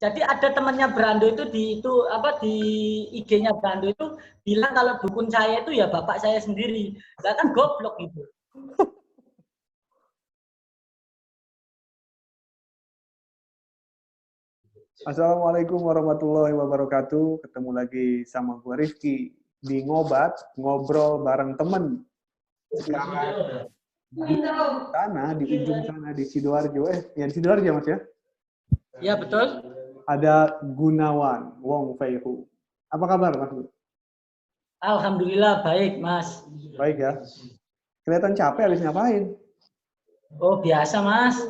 Jadi ada temannya Brando itu di IG-nya Brando itu bilang kalau dukun saya itu ya bapak saya sendiri. Lah kan goblok gitu. Assalamualaikum warahmatullahi wabarakatuh. Ketemu lagi sama gue Rifki di Ngobat, ngobrol bareng temen. Sekarang di sana, di ujung sana, di Sidoarjo. Ya di Sidoarjo Mas ya? Ya betul. Ada Gunawan Wong Feihu. Apa kabar Mas? Alhamdulillah baik Mas. Baik ya. Kelihatan capek habis ngapain? Oh biasa Mas.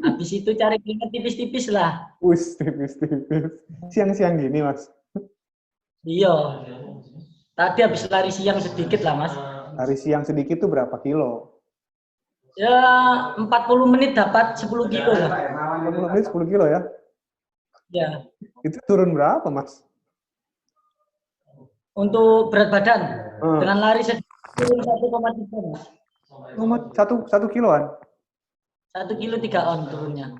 Habis itu cari keringat tipis-tipis lah. Tipis-tipis. Siang-siang gini Mas? Iya. Tadi habis lari siang sedikit lah Mas. Lari siang sedikit tuh berapa kilo? Ya 40 menit dapat 10 kilo lah. 40 menit 10 kilo ya? Ya. Itu turun berapa Mas? Untuk berat badan dengan lari turun 1,3 Mas. 1 kiloan? 1 kilo 3 on turunnya.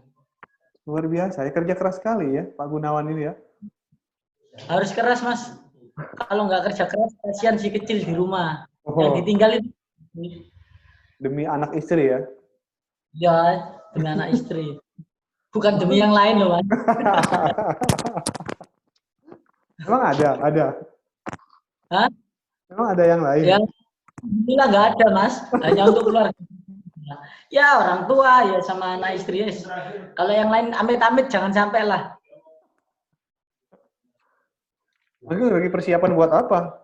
Luar biasa ya, kerja keras sekali ya Pak Gunawan ini ya. Harus keras Mas. Kalau nggak kerja keras, kasihan si kecil di rumah. Yang ditinggal itu. Demi anak istri ya? Ya, demi anak istri. Bukan demi yang lain loh Mas. Emang ada? Hah? Emang ada yang lain? Yang inilah nggak ada Mas. Hanya untuk keluarga. Ya orang tua ya sama anak istri. Kalau yang lain amit-amit jangan sampai lah. Mas lagi persiapan buat apa?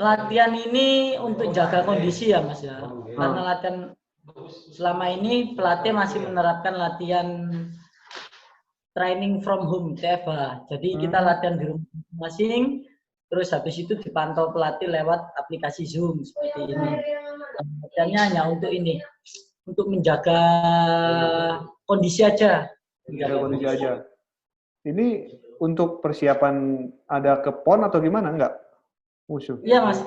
Latihan ini untuk jaga kondisi ya Mas ya. Karena latihan selama ini pelatih masih menerapkan latihan training from home TFH. Jadi kita latihan di rumah masing, terus habis itu dipantau pelatih lewat aplikasi Zoom seperti ini. Latihannya hanya untuk ini, untuk menjaga kondisi aja. Menjaga kondisi aja. Ini untuk persiapan ada ke PON atau gimana? Enggak? Musuh. Iya Mas.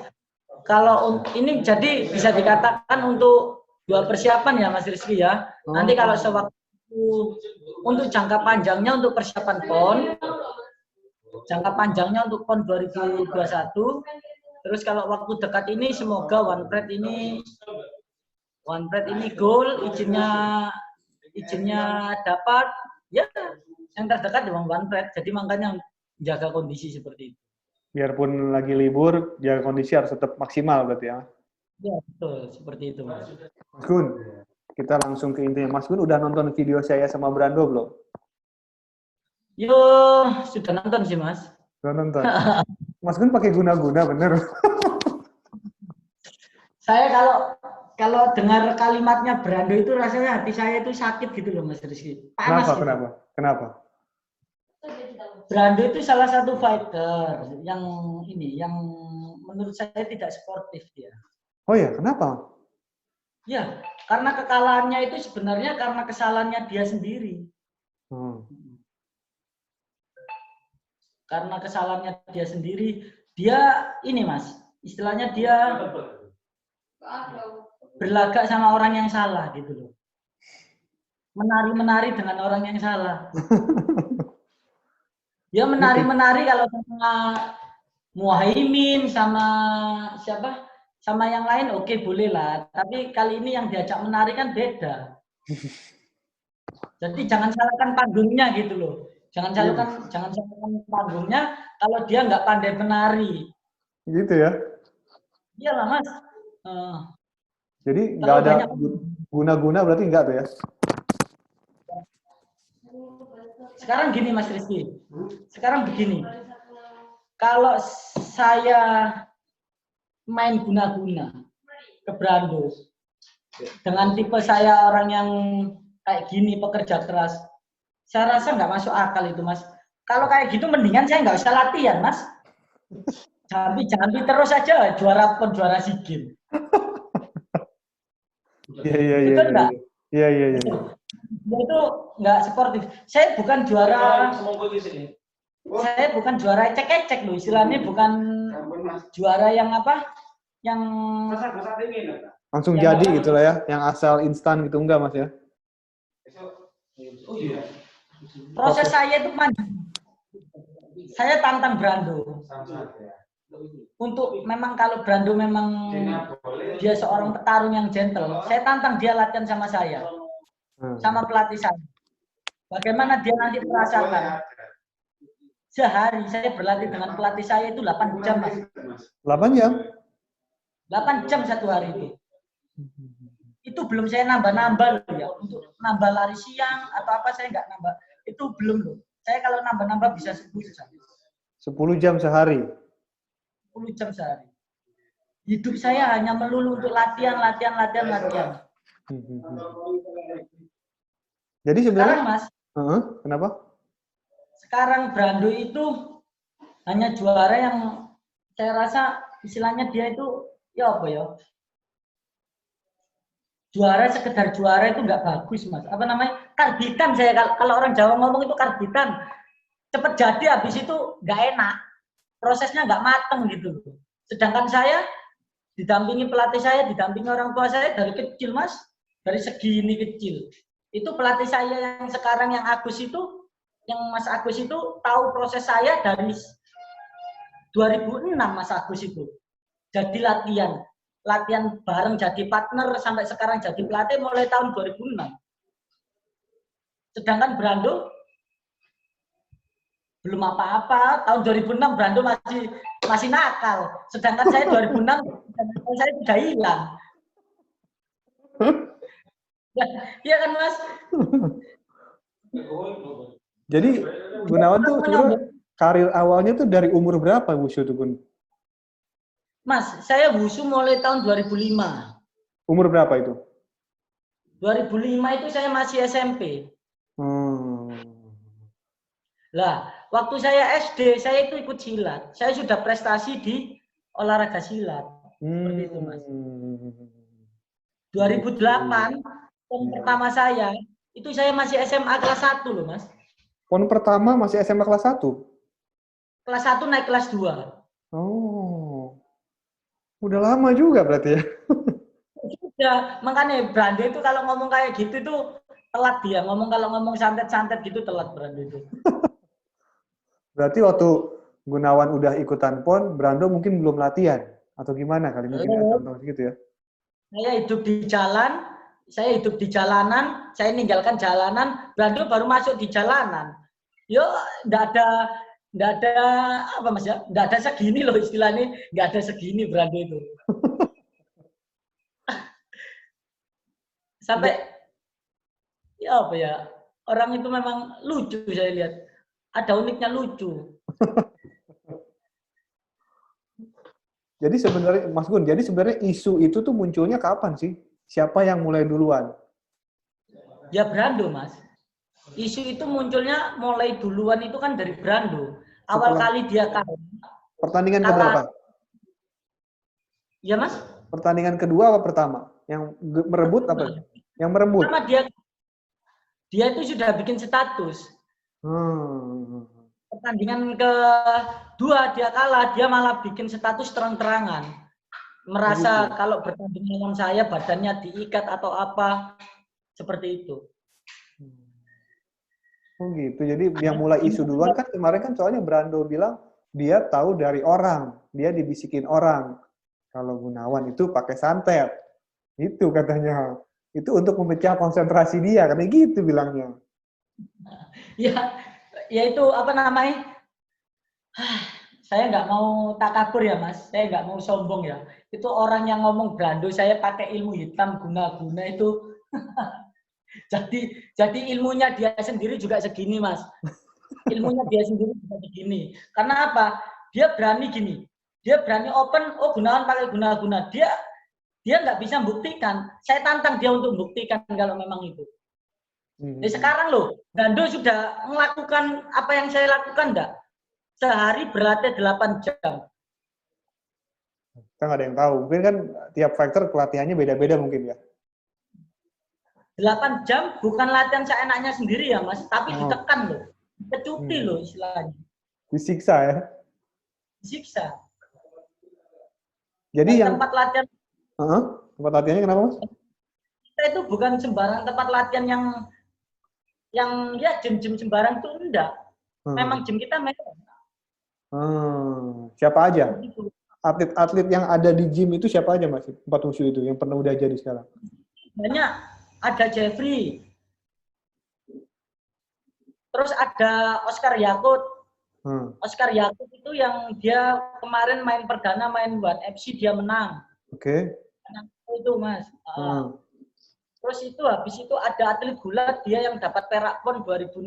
Kalau ini jadi bisa dikatakan untuk 2 persiapan ya Mas Rizky ya. Nanti kalau sewaktu untuk jangka panjangnya untuk persiapan PON, jangka panjangnya untuk PON 2021. Terus kalau waktu dekat ini semoga OnePred ini goal, izinnya dapat, ya yang terdekat dengan OnePred. Jadi makanya jaga kondisi seperti itu. Biarpun lagi libur, jaga kondisi harus tetap maksimal berarti ya? Ya betul, seperti itu Mas. Mas Gun, kita langsung ke intinya. Mas Gun udah nonton video saya sama Brando belum? Yo, sudah nonton sih Mas. Udah nonton. Mas Gun pakai guna-guna bener? Saya kalau dengar kalimatnya Brando itu rasanya hati saya itu sakit gitu loh Mas Rizky. Panas gitu. Kenapa? Brando itu salah satu fighter yang menurut saya tidak sportif dia. Oh ya, kenapa? Ya, karena kekalahannya itu sebenarnya karena kesalahannya dia sendiri. Karena kesalahannya dia sendiri, dia ini Mas, istilahnya dia berlagak sama orang yang salah gitu loh. Menari-menari dengan orang yang salah. Dia menari-menari kalau sama Muhaimin sama siapa? Sama yang lain oke, boleh lah. Tapi kali ini yang diajak menari kan beda. Jadi jangan salahkan panggungnya gitu loh. Jangan salahkan panggungnya kalau dia nggak pandai menari. Gitu ya? Iyalah Mas. Jadi nggak ada guna-guna berarti nggak tuh ya? Sekarang gini Mas Rizky. Sekarang begini. Kalau saya main guna-guna ke Brando dengan tipe saya orang yang kayak gini pekerja keras, saya rasa nggak masuk akal itu Mas. Kalau kayak gitu mendingan saya nggak usah latihan Mas. Jangan terus aja juara SEA Games. Iya. Iya. Dia itu nggak sportif. Saya bukan juara ecek-ecek loh, istilahnya bukan juara yang apa? Yang langsung jadi gitu lah ya, yang asal instan gitu enggak Mas ya? Oh iya. Proses saya itu panjang. Saya tantang Brando. Untuk memang kalau Brando memang dia seorang petarung yang gentle, saya tantang dia latihan sama saya, sama pelatih saya. Bagaimana dia nanti merasakan? Sehari saya berlatih dengan pelatih saya itu 8 jam, Mas. 8 jam? 8 jam satu hari itu. Itu belum saya nambah-nambah loh ya. Untuk nambah lari siang atau apa saya nggak nambah. Itu belum loh. Saya kalau nambah-nambah bisa 10 jam. 10 jam sehari? 10 jam sehari. Hidup saya hanya melulu untuk latihan. Jadi sebenarnya sekarang, Mas, kenapa? Sekarang Brando itu hanya juara yang saya rasa istilahnya dia itu ya apa ya? Juara sekedar juara itu nggak bagus, Mas. Apa namanya? Karbitan saya kalau orang Jawa ngomong itu karbitan. Cepet jadi, habis itu nggak enak. Prosesnya nggak mateng gitu. Sedangkan saya didampingi pelatih saya, didampingi orang tua saya dari kecil, Mas. Dari segini kecil. Itu pelatih saya yang sekarang yang Agus itu, yang Mas Agus itu tahu proses saya dari 2006 Mas Agus itu. Jadi latihan bareng jadi partner sampai sekarang jadi pelatih mulai tahun 2006. Sedangkan Brando belum apa-apa. Tahun 2006 Brando masih nakal. Sedangkan saya 2006 saya sudah hilang. Iya kan, Mas? Jadi Gunawan tuh sebenarnya karir awalnya tuh dari umur berapa wushu tuh, Gun? Mas, saya wushu mulai tahun 2005. Umur berapa itu? 2005 itu saya masih SMP. Lah, waktu saya SD, saya itu ikut silat. Saya sudah prestasi di olahraga silat. Seperti itu, Mas. 2008, pon pertama saya, itu saya masih SMA kelas 1 loh, Mas. Pon pertama masih SMA kelas 1? Kelas 1 naik kelas 2. Oh. Udah lama juga berarti ya? Sudah, makanya Brando itu kalau ngomong kayak gitu tuh telat dia. Kalau ngomong santet-santet gitu telat Brando itu. Berarti waktu Gunawan udah ikutan PON, Brando mungkin belum latihan? Atau gimana kali? Mungkin ada contoh gitu ya? Saya hidup di jalanan, saya ninggalkan jalanan, Brando baru masuk di jalanan. Yo, enggak ada apa Mas ya? Enggak ada segini loh istilahnya, enggak ada segini Brando itu. Sampai ya apa ya? Orang itu memang lucu saya lihat. Ada uniknya lucu. Jadi sebenarnya Mas Gun, jadi sebenarnya isu itu tuh munculnya kapan sih? Siapa yang mulai duluan? Ya Brando, Mas. Isu itu munculnya mulai duluan itu kan dari Brando. Awal kali dia kalah. Pertandingan keberapa? Ya, Mas? Pertandingan kedua apa pertama? Yang merebut apa? Yang merebut. Pertama dia itu sudah bikin status. Pertandingan kedua dia kalah, dia malah bikin status terang-terangan. Merasa kalau bertanding dengan saya badannya diikat atau apa. Seperti itu. Oh gitu. Jadi yang mulai isu duluan kan kemarin kan soalnya Brando bilang dia tahu dari orang, dia dibisikin orang. Kalau Gunawan itu pakai santet. Itu katanya. Itu untuk memecah konsentrasi dia, karena gitu bilangnya. Ya itu apa namanya? Saya nggak mau takabur ya Mas, saya nggak mau sombong ya. Itu orang yang ngomong Brando saya pakai ilmu hitam guna-guna itu. Jadi ilmunya dia sendiri juga segini, Mas. Ilmunya dia sendiri juga segini. Karena apa? Dia berani gini. Dia berani open, oh Gunawan pakai guna-guna. Dia nggak bisa membuktikan. Saya tantang dia untuk membuktikan kalau memang itu. Sekarang loh, Brando sudah melakukan apa yang saya lakukan enggak? Sehari berlatih 8 jam. Kita nggak ada yang tahu. Mungkin kan tiap fighter pelatihannya beda-beda mungkin ya. 8 jam bukan latihan seenaknya sendiri ya Mas, tapi ditekan loh. Kecuti loh istilahnya. Disiksa ya? Disiksa. Jadi yang tempat latihan tempat latihannya kenapa Mas? Kita itu bukan sembarang tempat latihan yang yang ya gym-gym sembarang itu enggak. Memang gym kita mewah. Siapa aja? Begitu. Atlet-atlet yang ada di gym itu siapa aja Mas? 4 Wushu itu yang pernah udah jadi sekarang? Banyak. Ada Jeffrey. Terus ada Oscar Yakut. Oscar Yakut itu yang dia kemarin main perdana main buat FC dia menang. Oke. Itu Mas. Terus itu habis itu ada atlet gulat dia yang dapat perak pon 2016.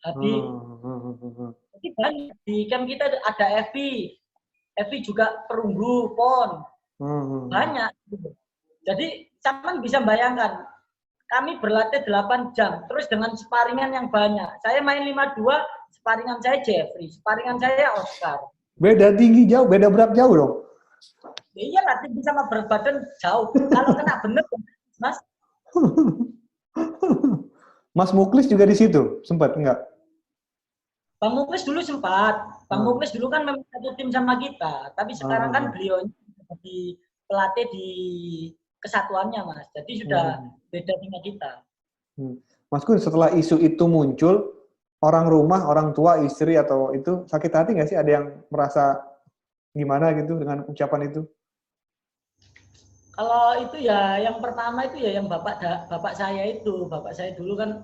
Habib. Jadi banyak di camp kita ada Evi juga perunggu pon. Banyak. Jadi Saman bisa bayangkan kami berlatih 8 jam terus dengan sparingan yang banyak. Saya main 52, sparingan saya Jeffrey, sparingan saya Oscar. Beda tinggi jauh, beda berat jauh dong. Iya lah, tinggi sama berat badan jauh. Kalau kena bener, Mas. Mas Muklis juga di situ, sempat enggak? Bang Muklis dulu sempat. Bang Muklis dulu kan memang satu tim sama kita, tapi sekarang kan beliau jadi pelatih di kesatuannya, Mas. Jadi sudah beda dengan kita. Mas Gun, setelah isu itu muncul, orang rumah, orang tua, istri atau itu sakit hati nggak sih? Ada yang merasa gimana gitu dengan ucapan itu? Kalau itu ya, yang pertama itu ya yang bapak saya itu, bapak saya dulu kan,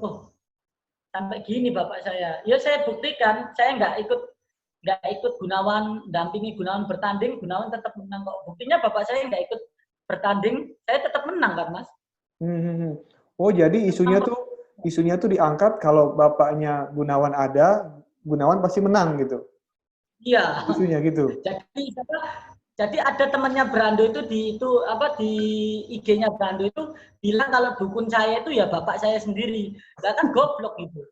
sampai gini bapak saya. Ya saya buktikan, saya nggak ikut Gunawan, dampingi Gunawan bertanding, Gunawan tetap menang kok. Buktinya bapak saya nggak ikut bertanding, saya tetap menang kan, Mas. Oh, jadi isunya tuh diangkat kalau bapaknya Gunawan ada, Gunawan pasti menang gitu. Iya. Isunya gitu. Jadi ada temannya Brando itu di IG-nya Brando itu bilang kalau dukun saya itu ya bapak saya sendiri. Lah kan goblok gitu.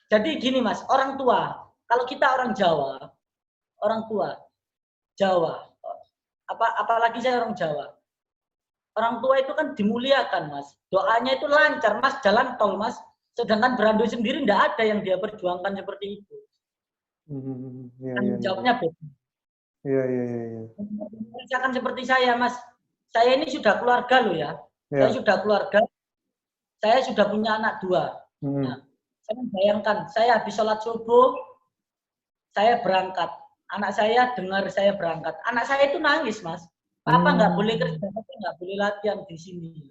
Jadi gini Mas, orang tua, kalau kita orang Jawa, orang tua Jawa, apalagi saya orang Jawa. Orang tua itu kan dimuliakan, Mas. Doanya itu lancar, Mas, jalan tol, Mas. Sedangkan Brando sendiri enggak ada yang dia perjuangkan seperti itu. Jawabnya beda. Iya. Misalkan seperti saya, Mas. Saya ini sudah keluarga loh ya. Saya sudah keluarga. Saya sudah punya anak 2. Nah, saya bayangkan, saya habis sholat subuh, saya berangkat. Anak saya dengar saya berangkat. Anak saya itu nangis, Mas. Papa nggak boleh kerja, tapi nggak boleh latihan di sini.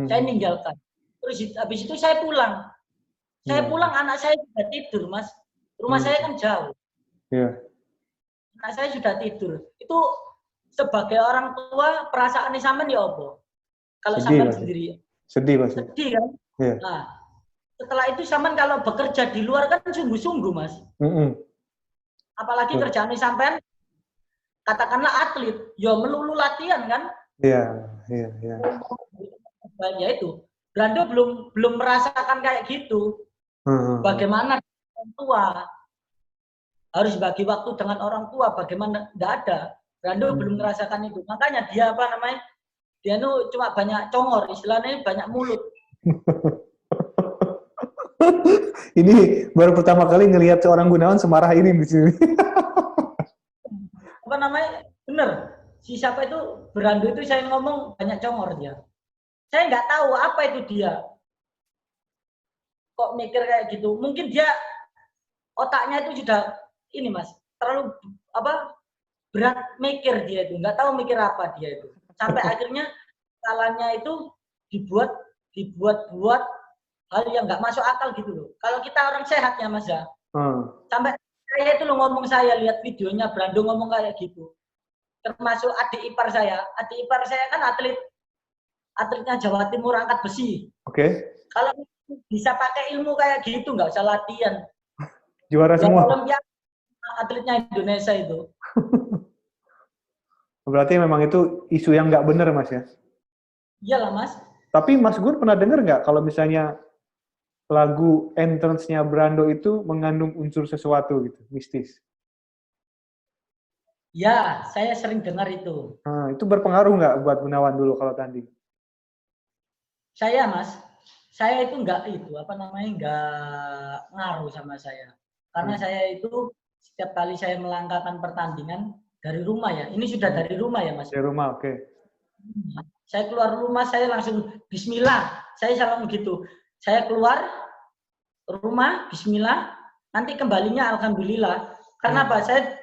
Saya ninggalkan. Terus habis itu saya pulang. Saya pulang, anak saya sudah tidur, Mas. Rumah saya kan jauh. Anak saya sudah tidur. Itu sebagai orang tua, perasaan sampean ya apa? Kalau sampean sendiri. Sedih, Mas. Sedih kan? Nah, setelah itu sampean kalau bekerja di luar kan sungguh-sungguh, Mas. Apalagi kerjaan sampean katakanlah atlet, ya melulu latihan kan? Iya. Ya itu, Brando belum merasakan kayak gitu. Bagaimana orang tua harus bagi waktu dengan orang tua, bagaimana enggak ada. Brando belum merasakan itu. Makanya dia dia nu cuma banyak congor, istilahnya banyak mulut. Ini baru pertama kali ngelihat seorang Gunawan semarah ini di sini. Bener. Si siapa itu, Brando itu saya ngomong banyak congor dia. Saya nggak tahu apa itu dia. Kok mikir kayak gitu. Mungkin dia otaknya itu sudah ini Mas, terlalu berat mikir dia itu. Nggak tahu mikir apa dia itu. Sampai akhirnya salahnya itu dibuat hal yang nggak masuk akal gitu loh. Kalau kita orang sehat ya Mas ya. Sampai saya itu lo ngomong, saya lihat videonya Brando ngomong kayak gitu. Termasuk adik ipar saya. Adik ipar saya kan atletnya Jawa Timur angkat besi. Oke. Kalau bisa pakai ilmu kayak gitu nggak usah latihan. Juara semua. Atletnya Indonesia itu. Berarti memang itu isu yang nggak benar Mas ya? Iyalah Mas. Tapi Mas Gun pernah dengar nggak kalau misalnya lagu entrance-nya Brando itu mengandung unsur sesuatu gitu, mistis? Ya, saya sering dengar itu. Itu berpengaruh nggak buat Gunawan dulu kalau tanding? Saya Mas, saya itu nggak ngaruh sama saya. Karena saya itu setiap kali saya melangkahkan pertandingan dari rumah ya. Ini sudah dari rumah ya Mas. Dari rumah, oke. Saya keluar rumah, saya langsung bismillah. Saya selalu begitu. Saya keluar rumah, bismillah, nanti kembalinya alhamdulillah. Karena apa? Saya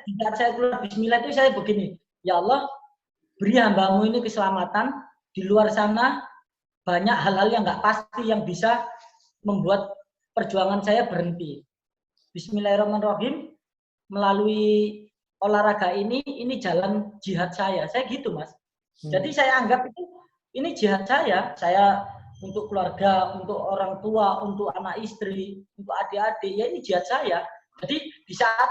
keluar bismillah itu saya begini, ya Allah, beri hambamu ini keselamatan, di luar sana banyak hal-hal yang nggak pasti yang bisa membuat perjuangan saya berhenti. Bismillahirrahmanirrahim, melalui olahraga ini jalan jihad saya gitu Mas. Jadi saya anggap itu ini jihad saya untuk keluarga, untuk orang tua, untuk anak istri, untuk adik-adik, ya ini jihad saya. Jadi di saat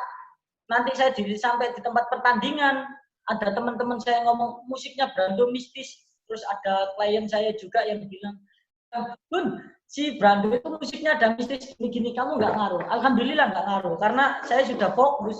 nanti saya sampai di tempat pertandingan, ada teman-teman saya ngomong musiknya Brando mistis, terus ada klien saya juga yang bilang, Bun, si Brando itu musiknya ada mistis gini-gini, kamu nggak ngaruh. Alhamdulillah nggak ngaruh, karena saya sudah fokus.